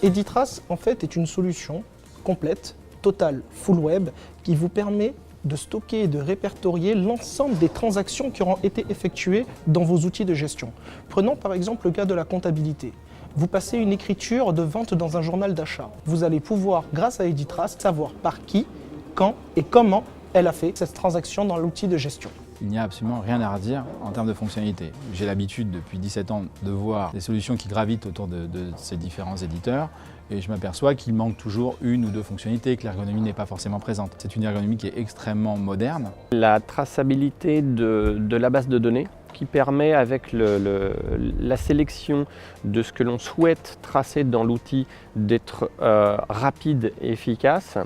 Editrace, en fait, est une solution complète, totale, full web, qui vous permet de stocker et de répertorier l'ensemble des transactions qui auront été effectuées dans vos outils de gestion. Prenons par exemple le cas de la comptabilité. Vous passez une écriture de vente dans un journal d'achat. Vous allez pouvoir, grâce à Editrace, savoir par qui, quand et comment elle a fait cette transaction dans l'outil de gestion. Il n'y a absolument rien à redire en termes de fonctionnalité. J'ai l'habitude depuis 17 ans de voir des solutions qui gravitent autour de ces différents éditeurs et je m'aperçois qu'il manque toujours une ou deux fonctionnalités, que l'ergonomie n'est pas forcément présente. C'est une ergonomie qui est extrêmement moderne. La traçabilité de la base de données qui permet avec la sélection de ce que l'on souhaite tracer dans l'outil d'être rapide et efficace,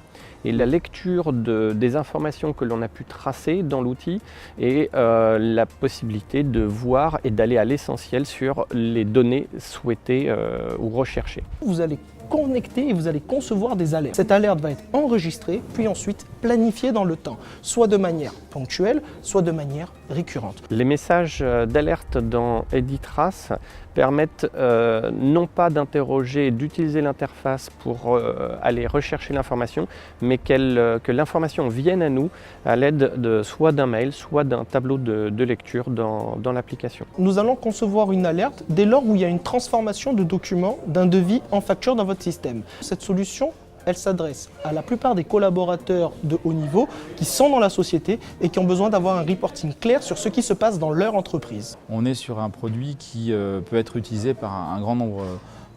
et la lecture des informations que l'on a pu tracer dans l'outil et la possibilité de voir et d'aller à l'essentiel sur les données souhaitées ou recherchées. Vous allez connecter et vous allez concevoir des alertes. Cette alerte va être enregistrée puis ensuite planifiée dans le temps, soit de manière ponctuelle, soit de manière récurrente. Les messages d'alerte dans Editrace permettent non pas d'interroger et d'utiliser l'interface pour aller rechercher l'information, mais que l'information vienne à nous à l'aide soit d'un mail, soit d'un tableau de lecture dans l'application. Nous allons concevoir une alerte dès lors où il y a une transformation de documents d'un devis en facture dans votre système. Cette solution, elle s'adresse à la plupart des collaborateurs de haut niveau qui sont dans la société et qui ont besoin d'avoir un reporting clair sur ce qui se passe dans leur entreprise. On est sur un produit qui peut être utilisé par un grand nombre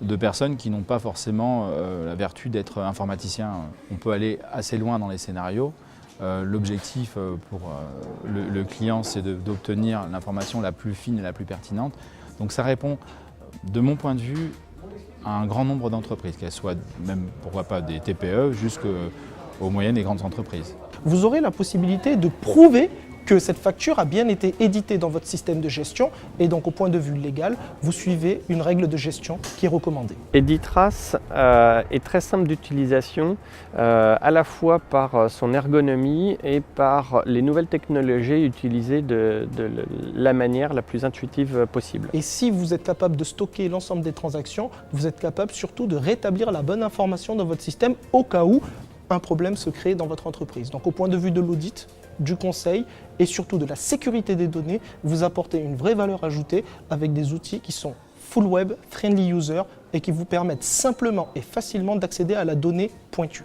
de personnes qui n'ont pas forcément la vertu d'être informaticiens. On peut aller assez loin dans les scénarios. L'objectif pour le client, c'est d'obtenir l'information la plus fine et la plus pertinente. Donc ça répond, de mon point de vue, à un grand nombre d'entreprises, qu'elles soient même, pourquoi pas, des TPE jusqu'aux moyennes et grandes entreprises. Vous aurez la possibilité de prouver que cette facture a bien été éditée dans votre système de gestion et donc au point de vue légal, vous suivez une règle de gestion qui est recommandée. Editrace est très simple d'utilisation, à la fois par son ergonomie et par les nouvelles technologies utilisées de la manière la plus intuitive possible. Et si vous êtes capable de stocker l'ensemble des transactions, vous êtes capable surtout de rétablir la bonne information dans votre système au cas où un problème se crée dans votre entreprise. Donc au point de vue de l'audit, du conseil et surtout de la sécurité des données, vous apportez une vraie valeur ajoutée avec des outils qui sont full web, friendly user et qui vous permettent simplement et facilement d'accéder à la donnée pointue.